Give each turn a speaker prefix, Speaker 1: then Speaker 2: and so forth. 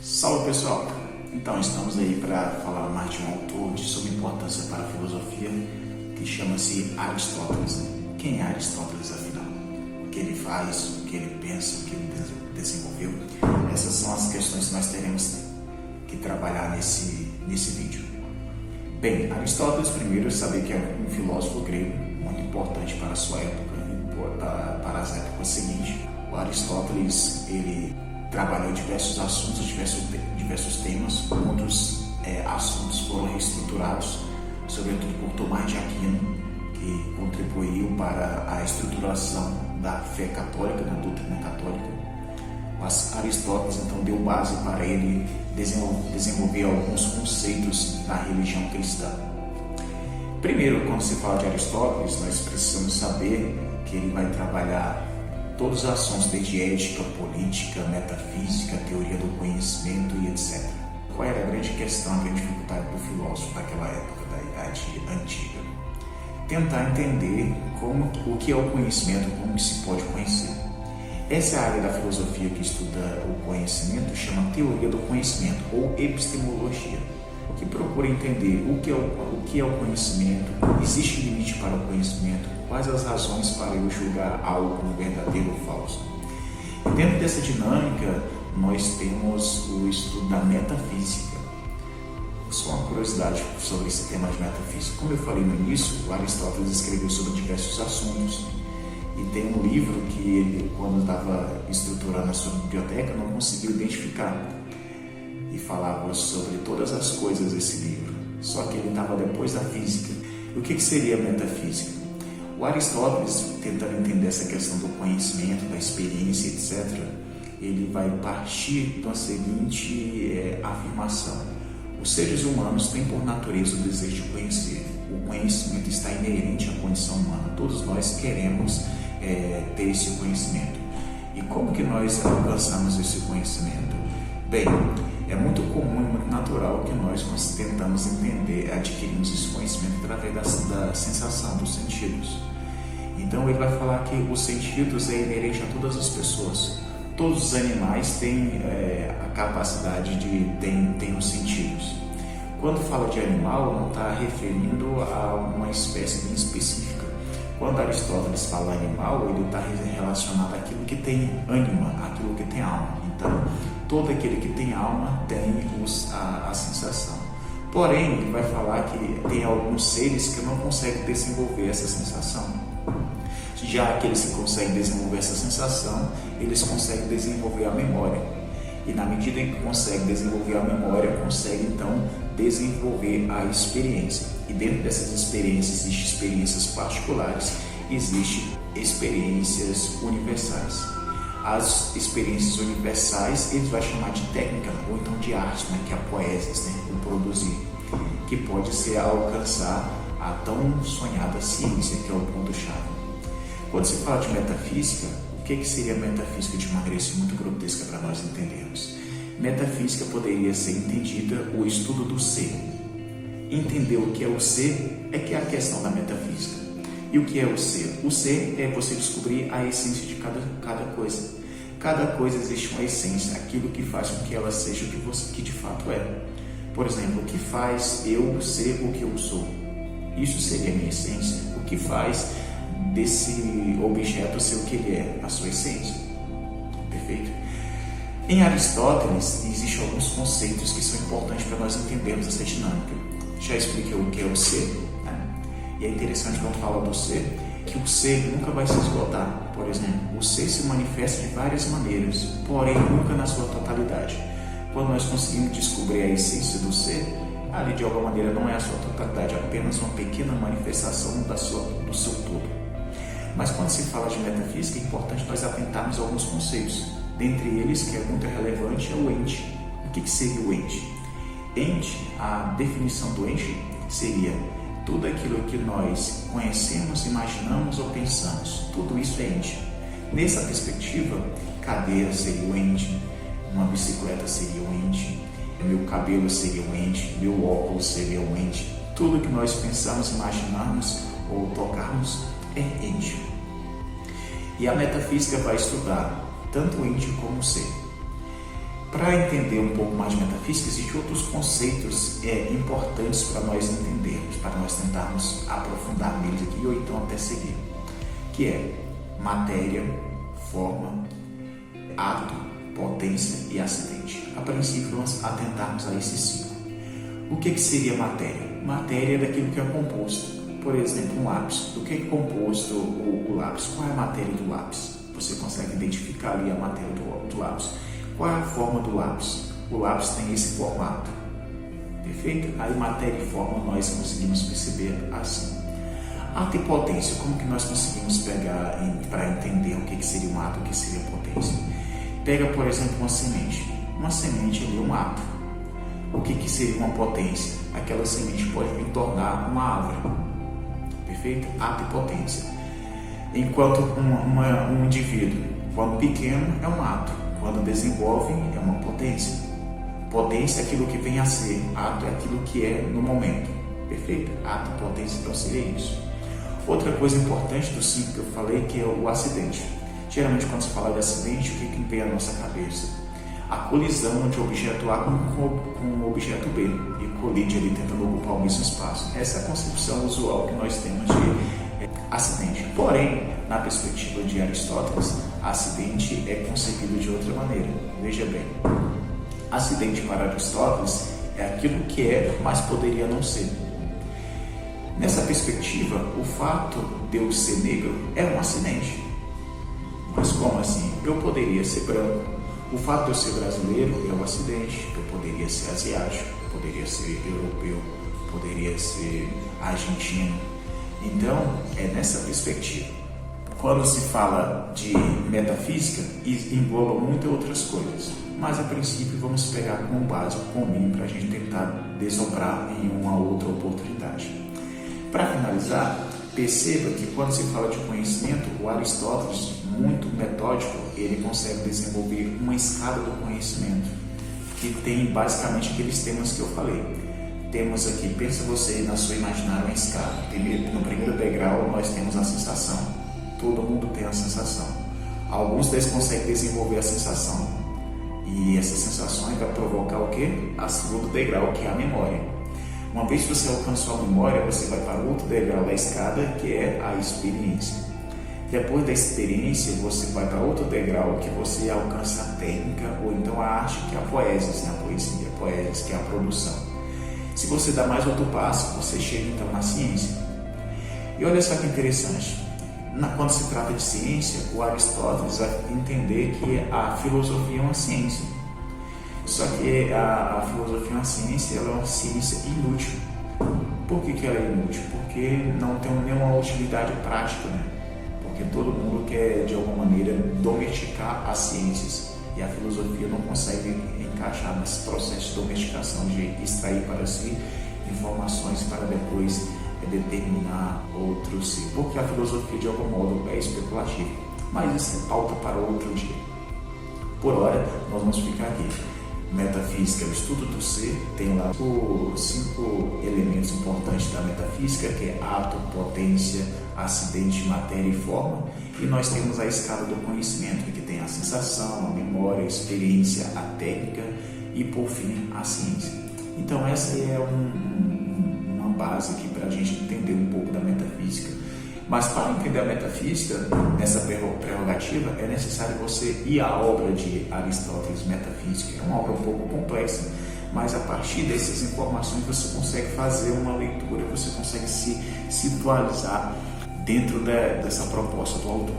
Speaker 1: Salve pessoal! Então estamos aí para falar mais de um autor de suma importância para a filosofia que chama-se Aristóteles. Quem é Aristóteles afinal? O que ele faz, o que ele pensa, o que ele desenvolveu? Essas são as questões que nós teremos que trabalhar nesse vídeo. Bem, Aristóteles primeiro saber que é um filósofo grego muito importante para a sua época e para as épocas seguintes. O Aristóteles ele trabalhou diversos assuntos, diversos temas. Muitos assuntos foram reestruturados, sobretudo por Tomás de Aquino, que contribuiu para a estruturação da fé católica, da doutrina católica. Mas Aristóteles então deu base para ele desenvolver alguns conceitos da religião cristã. Primeiro, quando se fala de Aristóteles, nós precisamos saber que ele vai trabalhar todos os assuntos desde ética, política, metafísica, teoria do conhecimento e etc. Qual era a grande questão, a grande dificuldade do filósofo daquela época, da Idade Antiga? Tentar entender o que é o conhecimento, como se pode conhecer. Essa é a área da filosofia que estuda o conhecimento, chama teoria do conhecimento ou epistemologia, que procura entender o que é o conhecimento, existe limite para o conhecimento, quais as razões para eu julgar algo como verdadeiro ou falso. E dentro dessa dinâmica, nós temos o estudo da metafísica. Só uma curiosidade sobre esse tema de metafísica. Como eu falei no início, o Aristóteles escreveu sobre diversos assuntos. E tem um livro que ele, quando estava estruturando a sua biblioteca, não conseguiu identificar. E falava sobre todas as coisas desse livro. Só que ele estava depois da física. E o que seria a metafísica? O Aristóteles, tentando entender essa questão do conhecimento, da experiência, etc., ele vai partir da seguinte afirmação: os seres humanos têm por natureza o desejo de conhecer. O conhecimento está inerente à condição humana. Todos nós queremos ter esse conhecimento. E como que nós alcançamos esse conhecimento? Bem, é muito comum e muito natural que nós tentamos entender, adquirimos esse conhecimento através da sensação, dos sentidos. Então ele vai falar que os sentidos é inerente a todas as pessoas. Todos os animais têm a capacidade ter os sentidos. Quando fala de animal, não está referindo a uma espécie bem específica. Quando Aristóteles fala animal, ele está relacionado àquilo que tem ânima, àquilo que tem alma. Então, todo aquele que tem alma tem a sensação. Porém, ele vai falar que tem alguns seres que não conseguem desenvolver essa sensação. Já aqueles que conseguem desenvolver essa sensação, eles conseguem desenvolver a memória. E na medida em que conseguem desenvolver a memória, conseguem então desenvolver a experiência. E dentro dessas experiências, existem experiências particulares, existem experiências universais. As experiências universais, eles vão chamar de técnica ou então de arte, que é a poesia, o produzir, que pode ser alcançar a tão sonhada ciência, que é o ponto-chave. Quando se fala de metafísica, o que seria metafísica de maneira muito grotesca para nós entendermos? Metafísica poderia ser entendida o estudo do ser. Entender o que é o ser é que é a questão da metafísica. E o que é o ser? O ser é você descobrir a essência de cada coisa. Cada coisa existe uma essência, aquilo que faz com que ela seja o que de fato é. Por exemplo, o que faz eu ser o que eu sou? Isso seria a minha essência. O que faz desse objeto ser o que ele é? A sua essência. Perfeito? Em Aristóteles, existem alguns conceitos que são importantes para nós entendermos essa dinâmica. Já expliquei o que é o ser, E é interessante quando fala do ser, que o ser nunca vai se esgotar. Por exemplo, o ser se manifesta de várias maneiras, porém nunca na sua totalidade. Quando nós conseguimos descobrir a essência do ser, ali de alguma maneira não é a sua totalidade, é apenas uma pequena manifestação do seu todo. Mas quando se fala de metafísica, é importante nós atentarmos a alguns conceitos. Dentre eles, que é muito relevante, é o ente. O que seria o ente? Ente, a definição do ente seria tudo aquilo que nós conhecemos, imaginamos ou pensamos. Tudo isso é ente. Nessa perspectiva, cadeira seria o ente, uma bicicleta seria o ente, meu cabelo seria o ente, meu óculos seria o ente. Tudo que nós pensamos, imaginarmos ou tocarmos é ente. E a metafísica vai estudar tanto o ente como o ser. Para entender um pouco mais de metafísica, existem outros conceitos importantes para nós entendermos, para nós tentarmos aprofundar neles aqui ou então até seguir, que é matéria, forma, ato, potência e acidente. A princípio, vamos atentarmos a esses 5. O que seria matéria? Matéria é daquilo que é composto. Por exemplo, um lápis. Do que é composto o lápis? Qual é a matéria do lápis? Você consegue identificar ali a matéria do lápis. Qual é a forma do lápis? O lápis tem esse formato. Perfeito? Aí matéria e forma nós conseguimos perceber assim. Ato e potência. Como que nós conseguimos pegar para entender o que seria um ato e o que seria potência? Pega, por exemplo, uma semente. Uma semente ali é um ato. O que seria uma potência? Aquela semente pode vir tornar uma árvore. Perfeito? Ato e potência. Enquanto um indivíduo, quando pequeno, é um ato. Quando desenvolve, é uma potência. Potência é aquilo que vem a ser. Ato é aquilo que é no momento. Perfeito? Ato e potência, então seria isso. Outra coisa importante dos 5 que eu falei, que é o acidente. Geralmente, quando se fala de acidente, o que vem à nossa cabeça? A colisão de objeto A com o objeto B e colide ali tentando ocupar o mesmo espaço. Essa é a concepção usual que nós temos de acidente. Porém, na perspectiva de Aristóteles, acidente é concebido de outra maneira. Veja bem, acidente para Aristóteles é aquilo que é, mas poderia não ser. Nessa perspectiva, o fato de eu ser negro é um acidente. Mas como assim? Eu poderia ser branco. O fato de eu ser brasileiro é um acidente. Eu poderia ser asiático, poderia ser europeu, poderia ser argentino. Então, é nessa perspectiva. Quando se fala de metafísica, engloba muitas outras coisas. Mas, a princípio, vamos pegar como base comum para a gente tentar desdobrar em uma outra oportunidade. Para finalizar, perceba que quando se fala de conhecimento, o Aristóteles, muito metódico, ele consegue desenvolver uma escada do conhecimento, que tem basicamente aqueles temas que eu falei. Temos aqui, pensa você na sua imaginária uma escada. No primeiro degrau nós temos a sensação. Todo mundo tem a sensação. Alguns deles conseguem desenvolver a sensação. E essas sensações vai provocar o quê? A segundo degrau, que é a memória. Uma vez que você alcançou a memória, você vai para outro degrau da escada, que é a experiência. Depois da experiência, você vai para outro degrau, que você alcança a técnica, ou então a arte, que é a poesia, a poesia, que é a produção. Se você dá mais outro passo, você chega então na ciência. E olha só que interessante, quando se trata de ciência, o Aristóteles vai entender que a filosofia é uma ciência. Só que a filosofia é uma ciência, ela é uma ciência inútil. Por que ela é inútil? Porque não tem nenhuma utilidade prática, né? Porque todo mundo quer, de alguma maneira, domesticar as ciências. E a filosofia não consegue encaixar nesse processo de domesticação, de extrair para si informações para depois determinar outros si. Porque a filosofia, de algum modo, é especulativa. Mas isso é pauta para outro dia. Por hora, nós vamos ficar aqui. Metafísica, o estudo do ser, tem lá os 5 elementos importantes da metafísica, que é ato, potência, acidente, matéria e forma. E nós temos a escala do conhecimento, que tem a sensação, a memória, a experiência, a técnica e, por fim, a ciência. Então, essa é uma base aqui para a gente entender um pouco da metafísica. Mas para entender a metafísica, nessa prerrogativa, é necessário você ir à obra de Aristóteles, Metafísica. É uma obra um pouco complexa, mas a partir dessas informações você consegue fazer uma leitura, você consegue se situalizar dentro dessa proposta do autor.